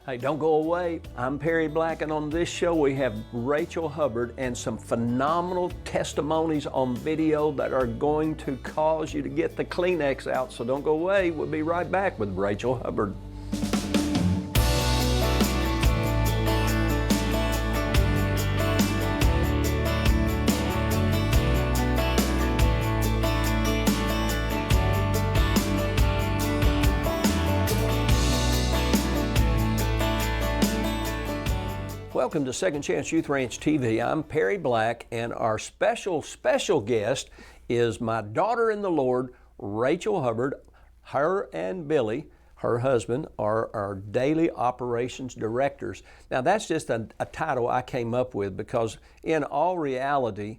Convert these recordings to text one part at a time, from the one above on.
Hey, don't go away. I'm Perry Black, and on this show we have Rachel Hubbard and some phenomenal testimonies on video that are going to cause you to get the Kleenex out. So don't go away. We'll be right back with Rachel Hubbard. Welcome to Second Chance Youth Ranch TV. I'm Perry Black, and our special guest is my daughter in the Lord, Rachel Hubbard. Her and Billy, her husband, are our daily operations directors. Now that's just a title I came up with because in all reality,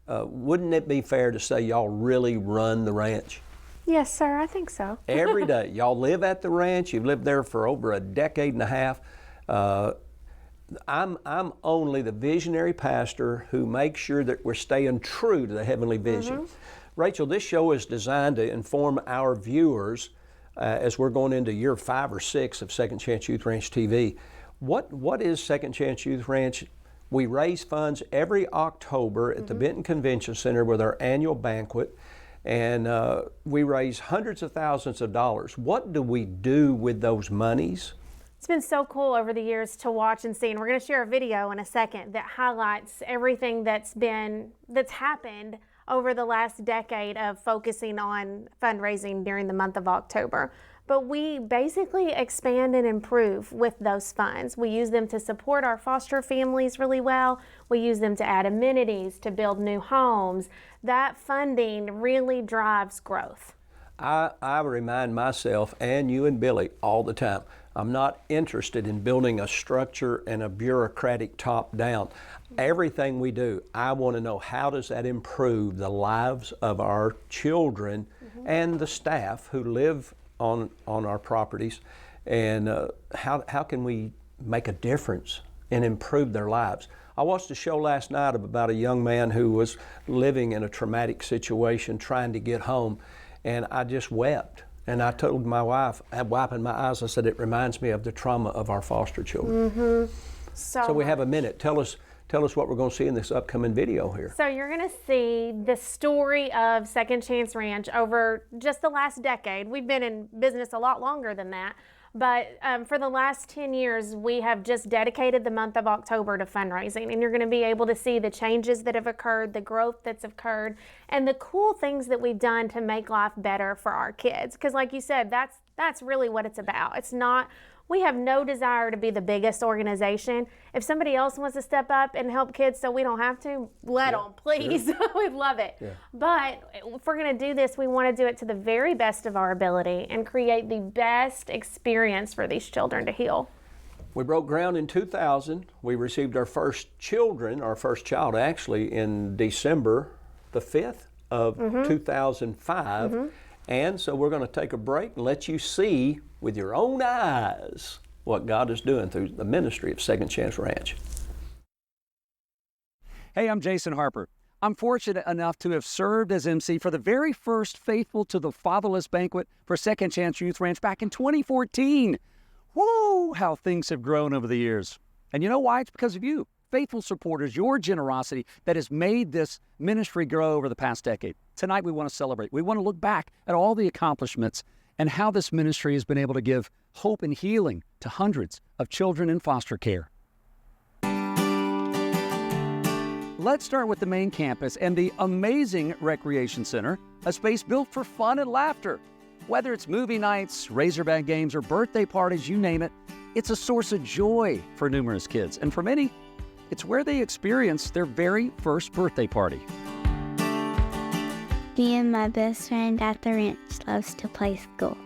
wouldn't it be fair to say y'all really run the ranch? Yes, sir, I think so. Every day. Y'all live at the ranch. You've lived there for over a decade and a half. I'm only the visionary pastor who makes sure that we're staying true to the heavenly vision. Rachel, this show is designed to inform our viewers as we're going into year 5 or 6 of Second Chance Youth Ranch TV. What is Second Chance Youth Ranch? We raise funds every October at the Benton Convention Center with our annual banquet, and we raise hundreds of thousands of dollars. What do we do with those monies? It's been so cool over the years to watch and see, and we're going to share a video in a second that highlights everything that's happened over the last decade of focusing on fundraising during the month of October. But we basically expand and improve with those funds. We use them to support our foster families really well. We use them to add amenities, to build new homes. That funding really drives growth. I remind myself and you and Billy all the time, I'm not interested in building a structure and a bureaucratic top down. Everything we do, I want to know how does that improve the lives of our children and the staff who live on our properties, and how can we make a difference and improve their lives. I watched a show last night about a young man who was living in a traumatic situation trying to get home, and I just wept. And I told my wife, wiping my eyes, I said, it reminds me of the trauma of our foster children. So we have a minute. Tell us what we're going to see in this upcoming video here. So you're going to see the story of Second Chance Ranch over just the last decade. We've been in business a lot longer than that. But for the last 10 years, we have just dedicated the month of October to fundraising. And you're going to be able to see the changes that have occurred, the growth that's occurred, and the cool things that we've done to make life better for our kids. Because like you said, that's really what it's about. It's not, we have no desire to be the biggest organization. If somebody else wants to step up and help kids so we don't have to, let them, please. Sure. We'd love it. Yeah. But if we're going to do this, we want to do it to the very best of our ability and create the best experience for these children to heal. We broke ground in 2000. We received our first child actually, in December the 5th of 2005. And so we're going to take a break and let you see with your own eyes what God is doing through the ministry of Second Chance Ranch. Hey, I'm Jason Harper. I'm fortunate enough to have served as MC for the very first Faithful to the Fatherless banquet for Second Chance Youth Ranch back in 2014. Whoa, how things have grown over the years. And you know why? It's because of you, faithful supporters, your generosity that has made this ministry grow over the past decade. Tonight we want to celebrate. We want to look back at all the accomplishments and how this ministry has been able to give hope and healing to hundreds of children in foster care. Let's start with the main campus and the amazing Recreation Center, a space built for fun and laughter. Whether it's movie nights, Razorback games, or birthday parties, you name it, it's a source of joy for numerous kids. And for many, it's where they experience their very first birthday party. Me and my best friend at the ranch loves to play school.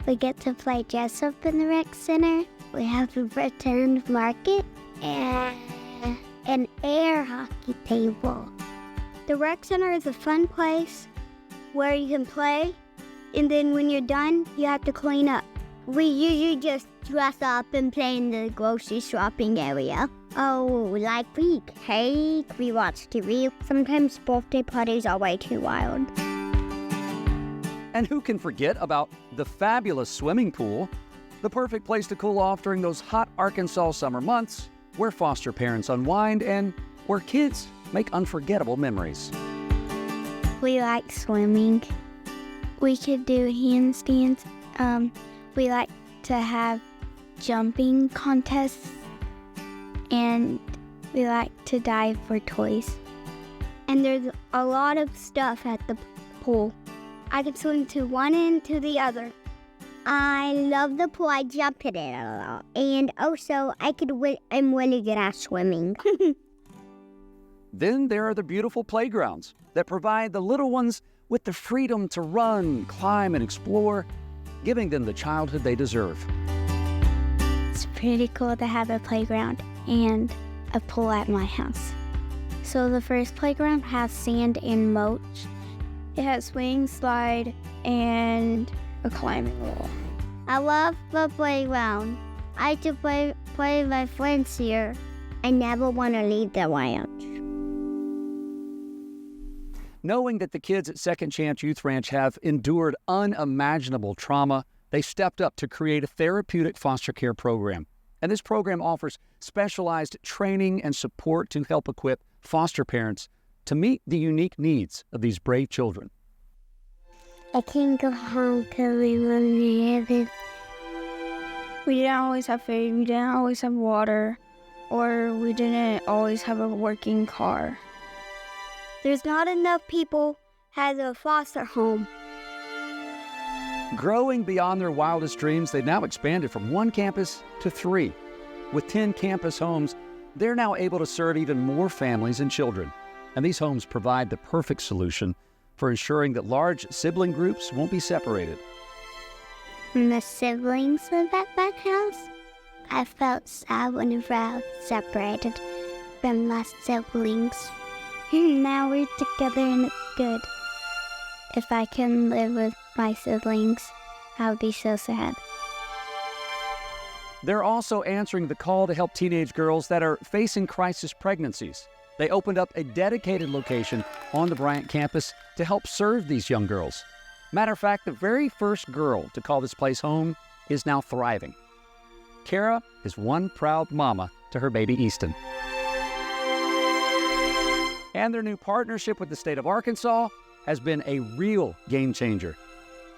We get to play dress up in the rec center. We have a pretend market and an air hockey table. The rec center is a fun place where you can play, and then when you're done, you have to clean up. We usually just dress up and play in the grocery shopping area. Oh, like we cake, we watch TV. Sometimes birthday parties are way too wild. And who can forget about the fabulous swimming pool? The perfect place to cool off during those hot Arkansas summer months, where foster parents unwind and where kids make unforgettable memories. We like swimming. We could do handstands. We like to have jumping contests. And we like to dive for toys. And there's a lot of stuff at the pool. I can swim to one end to the other. I love the pool. I jump in it a lot. And also, I'm really good at swimming. Then there are the beautiful playgrounds that provide the little ones with the freedom to run, climb, and explore, giving them the childhood they deserve. It's pretty cool to have a playground and a pool at my house. So the first playground has sand and mulch. It has swing, slide, and a climbing wall. I love the playground. I like to play with my friends here. I never want to leave the lounge. Knowing that the kids at Second Chance Youth Ranch have endured unimaginable trauma, they stepped up to create a therapeutic foster care program. And this program offers specialized training and support to help equip foster parents to meet the unique needs of these brave children. I can't go home till we live in. We didn't always have food, we didn't always have water, or we didn't always have a working car. There's not enough people has a foster home. Growing beyond their wildest dreams, they've now expanded from 1 campus to 3. With 10 campus homes, they're now able to serve even more families and children. And these homes provide the perfect solution for ensuring that large sibling groups won't be separated. When the siblings live at that house, I felt sad whenever I was separated from my siblings. Now we're together and it's good. If I couldn't live with my siblings, I would be so sad. They're also answering the call to help teenage girls that are facing crisis pregnancies. They opened up a dedicated location on the Bryant campus to help serve these young girls. Matter of fact, the very first girl to call this place home is now thriving. Kara is one proud mama to her baby Easton. And their new partnership with the state of Arkansas has been a real game changer.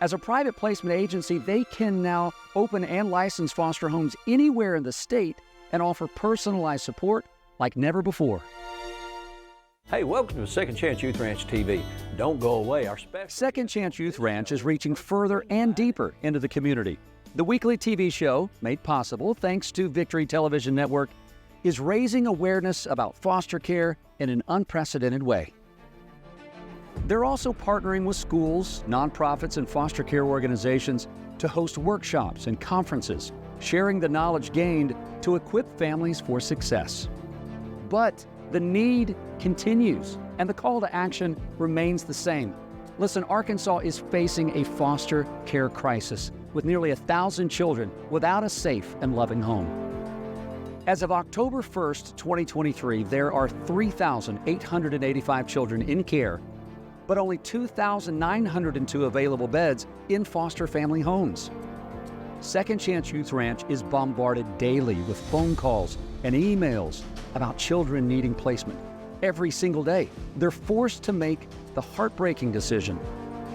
As a private placement agency, they can now open and license foster homes anywhere in the state and offer personalized support like never before. Hey, welcome to Second Chance Youth Ranch TV. Don't go away. Our special Second Chance Youth Ranch is reaching further and deeper into the community. The weekly TV show, made possible thanks to Victory Television Network, is raising awareness about foster care in an unprecedented way. They're also partnering with schools, nonprofits, and foster care organizations to host workshops and conferences, sharing the knowledge gained to equip families for success. But the need continues, and the call to action remains the same. Listen, Arkansas is facing a foster care crisis with nearly 1,000 children without a safe and loving home. As of October 1st, 2023, there are 3,885 children in care, but only 2,902 available beds in foster family homes. Second Chance Youth Ranch is bombarded daily with phone calls and emails about children needing placement. Every single day, they're forced to make the heartbreaking decision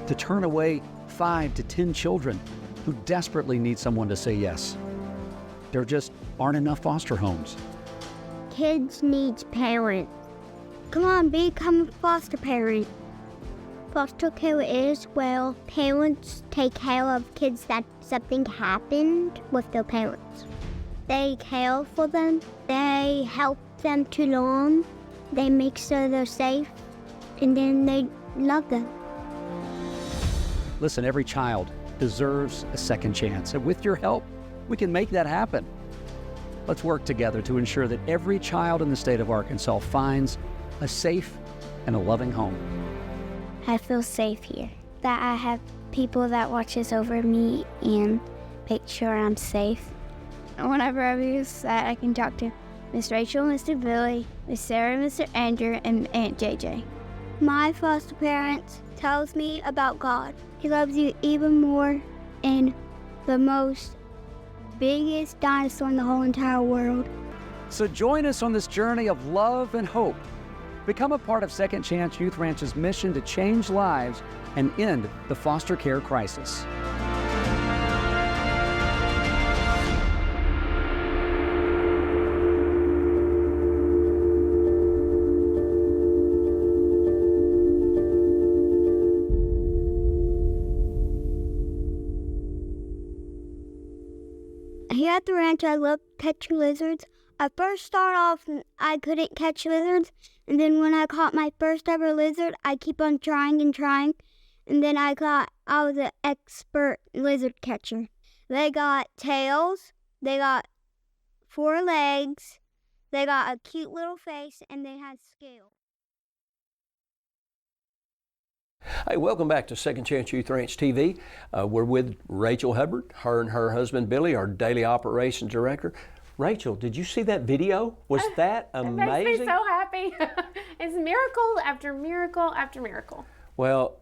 to turn away 5 to 10 children who desperately need someone to say yes. There just aren't enough foster homes. Kids need parents. Come on, become a foster parent. Foster care is where parents take care of kids that something happened with their parents. They care for them, they help them to learn, they make sure they're safe, and then they love them. Listen, every child deserves a second chance, and with your help, we can make that happen. Let's work together to ensure that every child in the state of Arkansas finds a safe and a loving home. I feel safe here, that I have people that watches over me and make sure I'm safe. Whenever I feel sad, I can talk to Miss Rachel, Mr. Billy, Miss Sarah, Mr. Andrew, and Aunt JJ. My foster parents tells me about God. He loves you even more in the most biggest dinosaur in the whole entire world. So join us on this journey of love and hope. Become a part of Second Chance Youth Ranch's mission to change lives and end the foster care crisis. Here at the ranch, I love catching lizards. I first started off, I couldn't catch lizards, and then when I caught my first ever lizard, I keep on trying and trying, and then I was an expert lizard catcher. They got tails, they got 4 legs, they got a cute little face, and they had scales. Hey, welcome back to Second Chance Youth Ranch TV. We're with Rachel Hubbard, her and her husband Billy, our daily operations director. Rachel, did you see that video? Was that amazing? It makes me so happy. It's miracle after miracle after miracle. Well,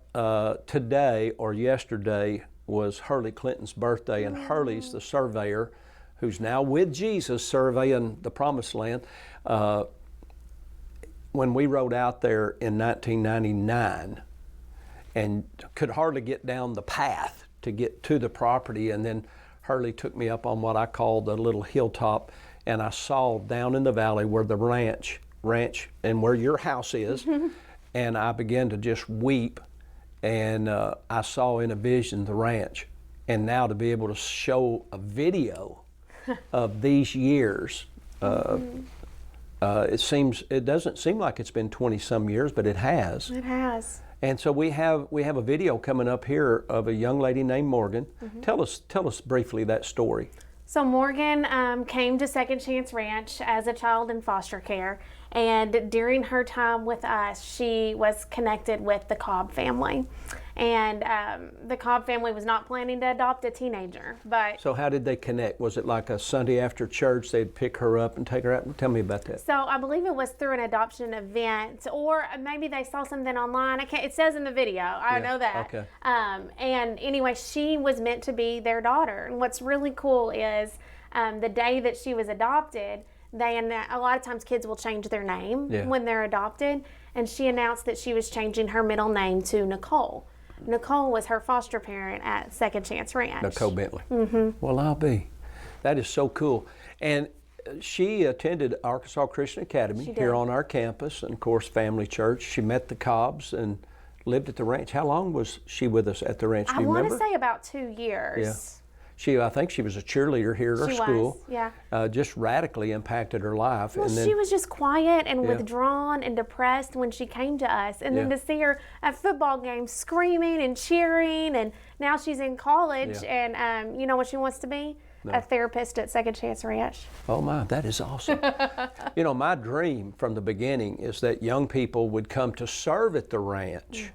today or yesterday was Hurley Clinton's birthday, and Hurley's the surveyor who's now with Jesus surveying the Promised Land. When we rode out there in 1999, and could hardly get down the path to get to the property, and then Hurley took me up on what I call the little hilltop, and I saw down in the valley where the ranch and where your house is, and I began to just weep, and I saw in a vision the ranch, and now to be able to show a video of these years, it doesn't seem like it's been 20 some years, but it has. It has. And so we have a video coming up here of a young lady named Morgan. Tell us briefly that story. So Morgan came to Second Chance Ranch as a child in foster care, and during her time with us, she was connected with the Cobb family. And the Cobb family was not planning to adopt a teenager, but... So how did they connect? Was it like a Sunday after church, they'd pick her up and take her out? Tell me about that. So I believe it was through an adoption event, or maybe they saw something online. It says in the video, I know that. Okay. And anyway, she was meant to be their daughter. And what's really cool is the day that she was adopted, a lot of times kids will change their name when they're adopted, and she announced that she was changing her middle name to Nicole. Nicole was her foster parent at Second Chance Ranch. Nicole Bentley. Well, I'll be. That is so cool. And she attended Arkansas Christian Academy here on our campus, and of course Family Church. She met the Cobbs and lived at the ranch. How long was she with us at the ranch? Do you remember? I want to say about 2 years. Yeah. I think she was a cheerleader here at our school. She was, yeah. Just radically impacted her life. Well, she was just quiet and withdrawn and depressed when she came to us. And then to see her at football games screaming and cheering, and now she's in college, and you know what she wants to be? No. A therapist at Second Chance Ranch. Oh my, that is awesome. You know, my dream from the beginning is that young people would come to serve at the ranch.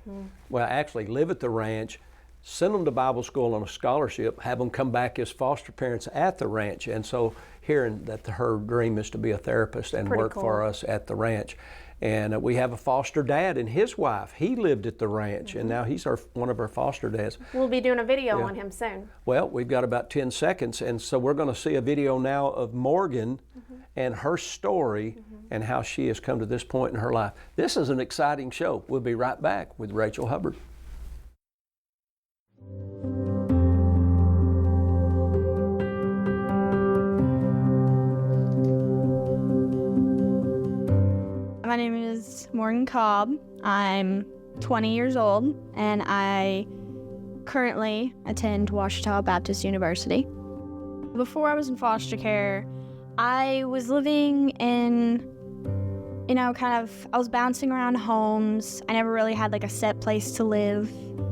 Well, actually live at the ranch, send them to Bible school on a scholarship, have them come back as foster parents at the ranch. And so hearing that her dream is to be a therapist and work for us at the ranch. And we have a foster dad and his wife. He lived at the ranch, and now he's one of our foster dads. We'll be doing a video on him soon. Well, we've got about 10 seconds, and so we're going to see a video now of Morgan and her story and how she has come to this point in her life. This is an exciting show. We'll be right back with Rachel Hubbard. My name is Morgan Cobb. I'm 20 years old, and I currently attend Ouachita Baptist University. Before I was in foster care, I was living in, I was bouncing around homes. I never really had like a set place to live.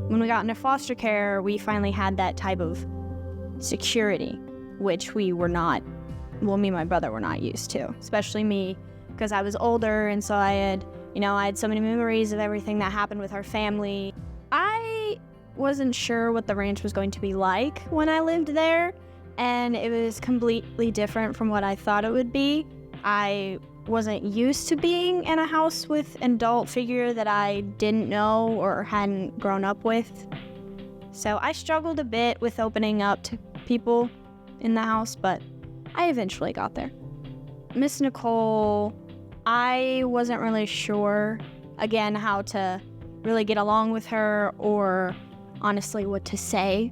When we got into foster care, we finally had that type of security, which me and my brother were not used to, especially me, because I was older, and so I had so many memories of everything that happened with our family. I wasn't sure what the ranch was going to be like when I lived there, and it was completely different from what I thought it would be. I wasn't used to being in a house with an adult figure that I didn't know or hadn't grown up with. So I struggled a bit with opening up to people in the house, but I eventually got there. Miss Nicole, I wasn't really sure, again, how to really get along with her or honestly what to say,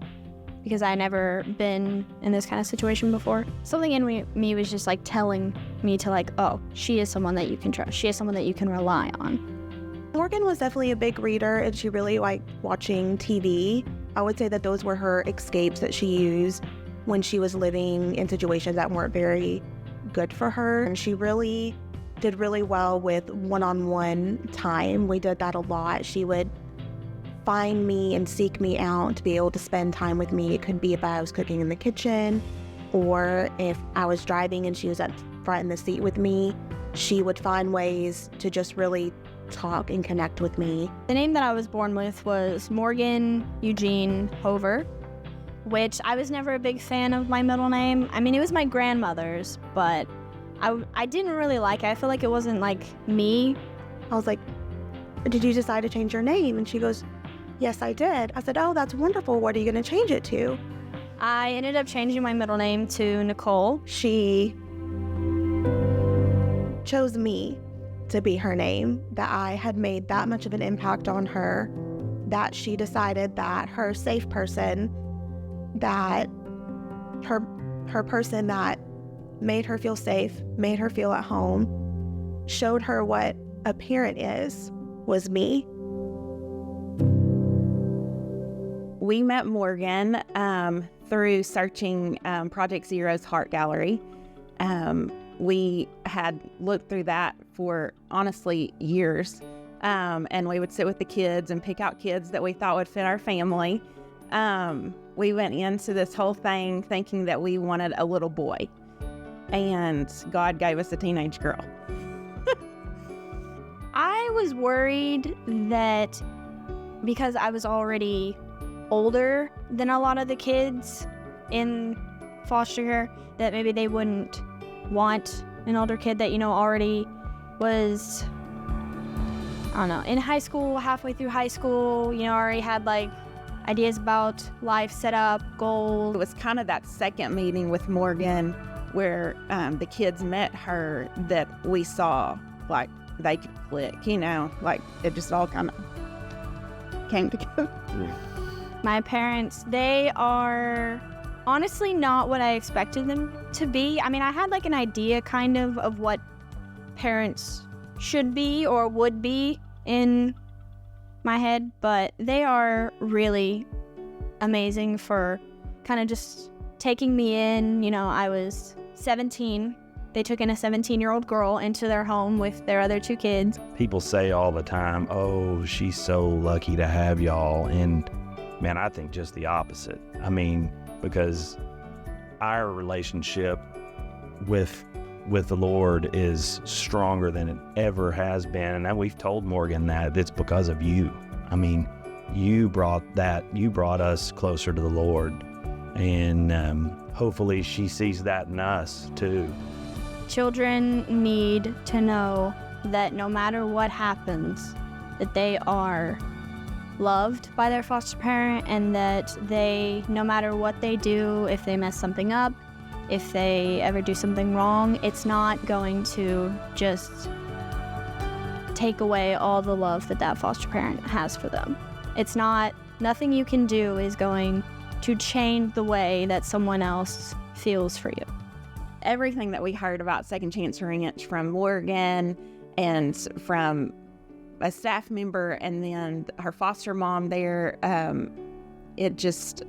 because I never been in this kind of situation before. Something in me was just like telling me to like, oh, she is someone that you can trust. She is someone that you can rely on. Morgan was definitely a big reader, and she really liked watching TV. I would say that those were her escapes that she used when she was living in situations that weren't very good for her. And she really did really well with one-on-one time. We did that a lot. She would find me and seek me out to be able to spend time with me. It could be if I was cooking in the kitchen, or if I was driving and she was at front in the seat with me, she would find ways to just really talk and connect with me. The name that I was born with was Morgan Eugene Hover, which I was never a big fan of my middle name. I mean, it was my grandmother's, but I didn't really like it. I feel like it wasn't like me. I was like, did you decide to change your name? And she goes, yes, I did. I said, oh, that's wonderful. What are you going to change it to? I ended up changing my middle name to Nicole. She chose me to be her name, that I had made that much of an impact on her, that she decided that her safe person, that her person that made her feel safe, made her feel at home, showed her what a parent is, was me. We met Morgan through searching Project Zero's Heart Gallery. We had looked through that for, honestly, years. And we would sit with the kids and pick out kids that we thought would fit our family. We went into this whole thing thinking that we wanted a little boy. And God gave us a teenage girl. I was worried that because I was already older than a lot of the kids in foster care, that maybe they wouldn't want an older kid that, already was, I don't know, in high school, halfway through high school, already had like ideas about life set up, goals. It was kind of that second meeting with Morgan where the kids met her that we saw, like, they could click, like it just all kind of came together. Yeah. My parents, they are honestly not what I expected them to be. I mean, I had like an idea kind of what parents should be or would be in my head, but they are really amazing for kind of just taking me in. I was 17. They took in a 17-year-old girl into their home with their other two kids. People say all the time, oh, she's so lucky to have y'all. And man, I think just the opposite. I mean, because our relationship with the Lord is stronger than it ever has been. And we've told Morgan that it's because of you. I mean, you brought us closer to the Lord. And hopefully she sees that in us too. Children need to know that no matter what happens, that they are loved by their foster parent, and that they, no matter what they do, if they mess something up, if they ever do something wrong, it's not going to just take away all the love that foster parent has for them. It's not, nothing you can do is going to change the way that someone else feels for you. Everything that we heard about Second Chance Ranch from Morgan and from a staff member and then her foster mom there, it just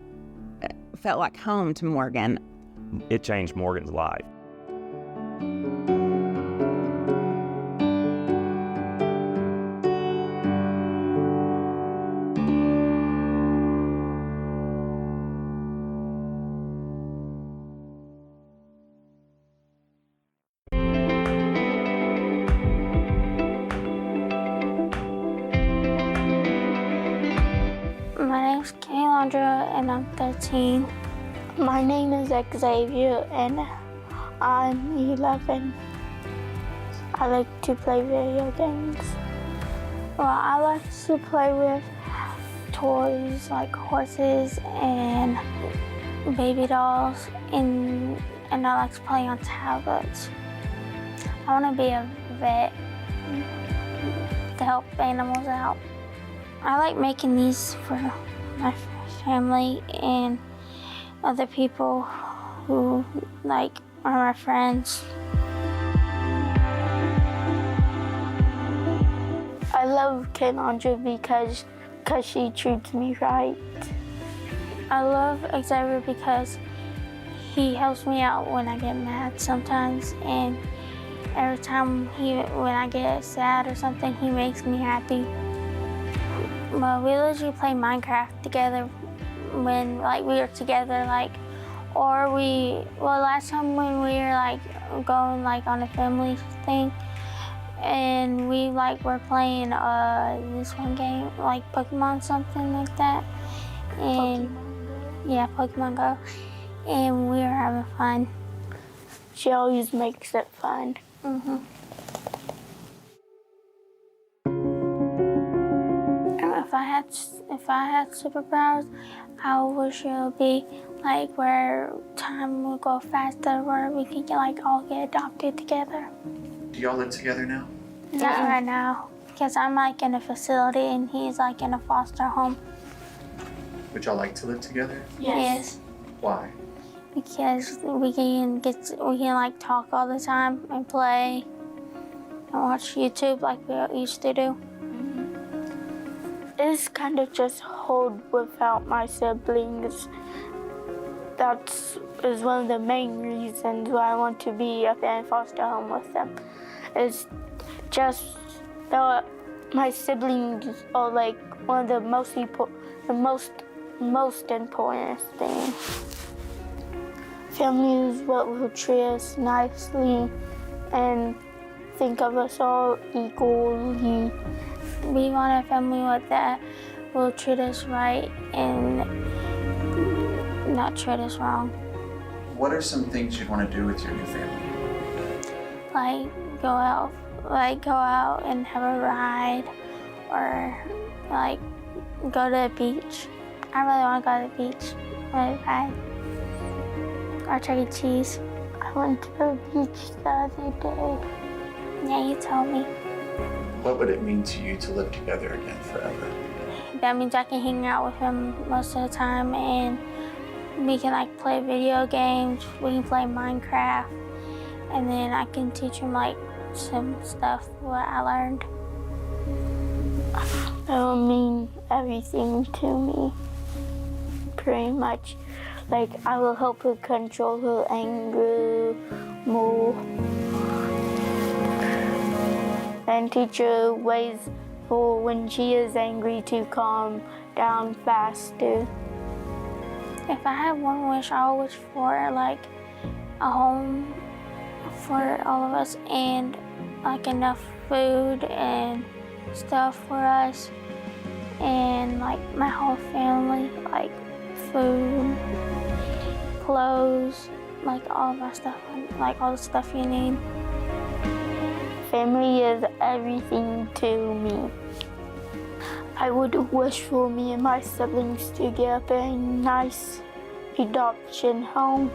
felt like home to Morgan. It changed Morgan's life. My name's Kaylondra and I'm 13. My name is Xavier and I'm 11. I like to play video games. Well, I like to play with toys like horses and baby dolls, and I like to play on tablets. I want to be a vet to help animals out. I like making these for my family and other people who like are my friends. I love Kendra because she treats me right. I love Xavier because he helps me out when I get mad sometimes, and every time when I get sad or something, he makes me happy. Well, we literally play Minecraft together when we were together, last time when we were going on a family thing, and we were playing this one game, Pokemon, something like that. And yeah, Pokemon Go. And we were having fun. She always makes it fun. Mm-hmm. If I had superpowers, I wish it would be where time would go faster, where we could all get adopted together. Do y'all live together now? Not right now, because I'm in a facility and he's in a foster home. Would y'all like to live together? Yes. Why? Because we can talk all the time and play and watch YouTube like we used to do. It's kind of just hard without my siblings. That is one of the main reasons why I want to be up in foster home with them. It's just that my siblings are one of the most important things. Family is what will treat us nicely and think of us all equally. We want a family that will treat us right and not treat us wrong. What are some things you'd want to do with your new family? Go out and have a ride, or go to the beach. I really want to go to the beach really bad. Or Chuck E. Cheese. I went to the beach the other day. Yeah, you told me. What would it mean to you to live together again forever? That means I can hang out with him most of the time, and we can play video games. We can play Minecraft, and then I can teach him some stuff what I learned. It will mean everything to me, pretty much. I will help her control her anger more and teach her ways for when she is angry to calm down faster. If I had one wish, I would wish for a home for all of us and enough food and stuff for us and my whole family, food, clothes, all of my stuff, all the stuff you need. Family is everything to me. I would wish for me and my siblings to get a nice adoption home.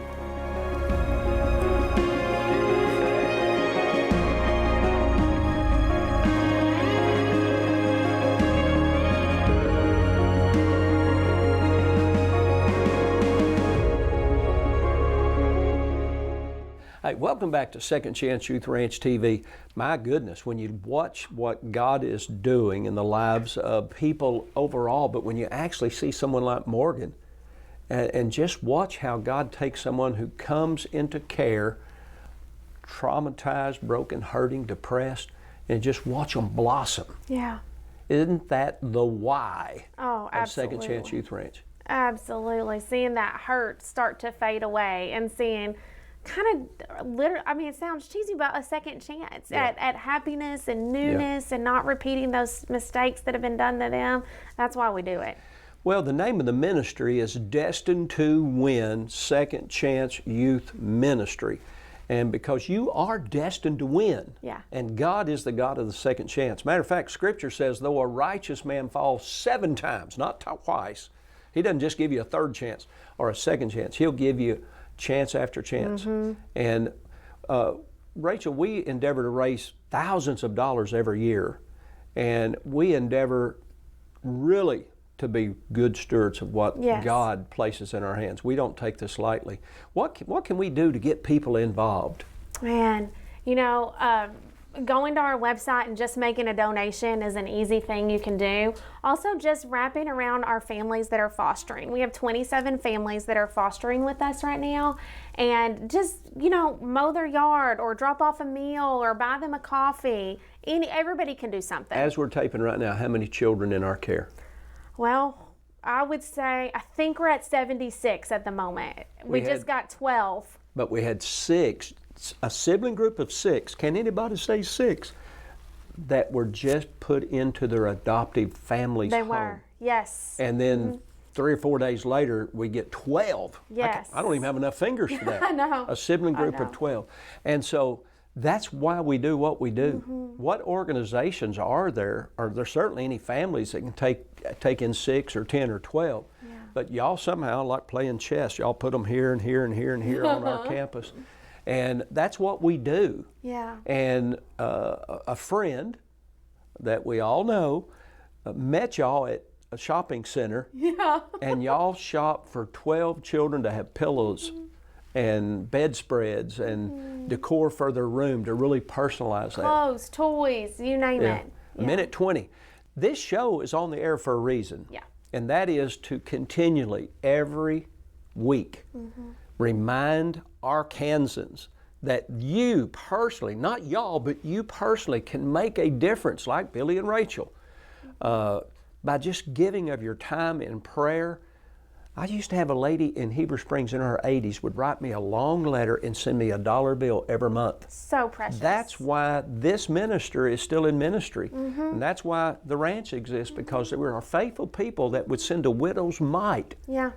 Hey, welcome back to Second Chance Youth Ranch TV. My goodness, when you watch what God is doing in the lives of people overall, but when you actually see someone like Morgan, and just watch how God takes someone who comes into care, traumatized, broken, hurting, depressed, and just watch them blossom. Yeah. Isn't that the why of Second Chance Youth Ranch? Absolutely. Seeing that hurt start to fade away and seeing it sounds cheesy, but a second chance at happiness and newness and not repeating those mistakes that have been done to them. That's why we do it. Well, the name of the ministry is Destined to Win Second Chance Youth Ministry. And because you are destined to win. Yeah. And God is the God of the second chance. Matter of fact, Scripture says, though a righteous man falls 7 times, not twice, He doesn't just give you a third chance or a second chance. He'll give you chance after chance. And Rachel, we endeavor to raise thousands of dollars every year, and we endeavor really to be good stewards of what God places in our hands. We don't take this lightly. What can we do to get people involved? Man, you know, going to our website and just making a donation is an easy thing you can do. Also, just wrapping around our families that are fostering. We have 27 families that are fostering with us right now, and just, you know, mow their yard or drop off a meal or buy them a coffee. Everybody can do something. As we're taping right now, how many children in our care? Well, I would say, I think we're at 76 at the moment. We just got 12. But we had 6, a sibling group of 6. Can anybody say 6? That were just put into their adoptive family's home. They were, yes. And then 3 or 4 days later, we get 12. Yes. I don't even have enough fingers for that. I know. A sibling group of 12. And so that's why we do what we do. What organizations are there? Are there certainly any families that can take in 6 or 10 or 12? But y'all somehow, like playing chess, y'all put them here and here and here and here on our campus. And that's what we do. Yeah. And a friend that we all know met y'all at a shopping center. Yeah. And y'all shopped for 12 children to have pillows and bedspreads and decor for their room to really personalize that. Clothes, toys, you name it. A minute 20. This show is on the air for a reason. Yeah. And that is to continually, every week, remind Arkansans that you personally, not y'all, but you personally can make a difference, like Billy and Rachel, by just giving of your time in prayer. I used to have a lady in Heber Springs in her 80s would write me a long letter and send me a $1 bill every month. So precious. That's why this minister is still in ministry. And that's why the ranch exists, because there were faithful people that would send a widow's mite. Yeah.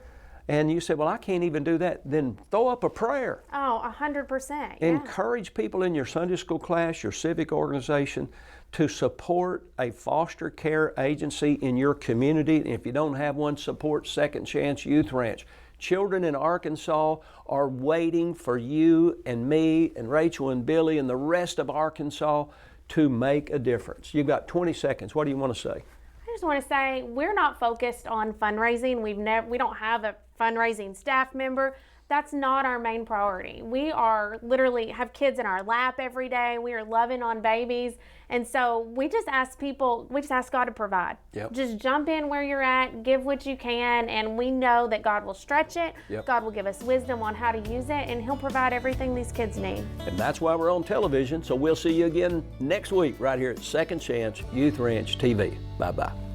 And you said, well, I can't even do that. Then throw up a prayer. Oh, 100%. Yeah. Encourage people in your Sunday school class, your civic organization, to support a foster care agency in your community. And if you don't have one, support Second Chance Youth Ranch. Children in Arkansas are waiting for you and me and Rachel and Billy and the rest of Arkansas to make a difference. You've got 20 seconds. What do you want to say? I just want to say we're not focused on fundraising. We don't have a fundraising staff member. That's not our main priority. We are literally have kids in our lap every day. We are loving on babies. And so we just ask God to provide. Yep. Just jump in where you're at, give what you can, and we know that God will stretch it. Yep. God will give us wisdom on how to use it, and He'll provide everything these kids need. And that's why we're on television. So we'll see you again next week right here at Second Chance Youth Ranch TV. Bye-bye.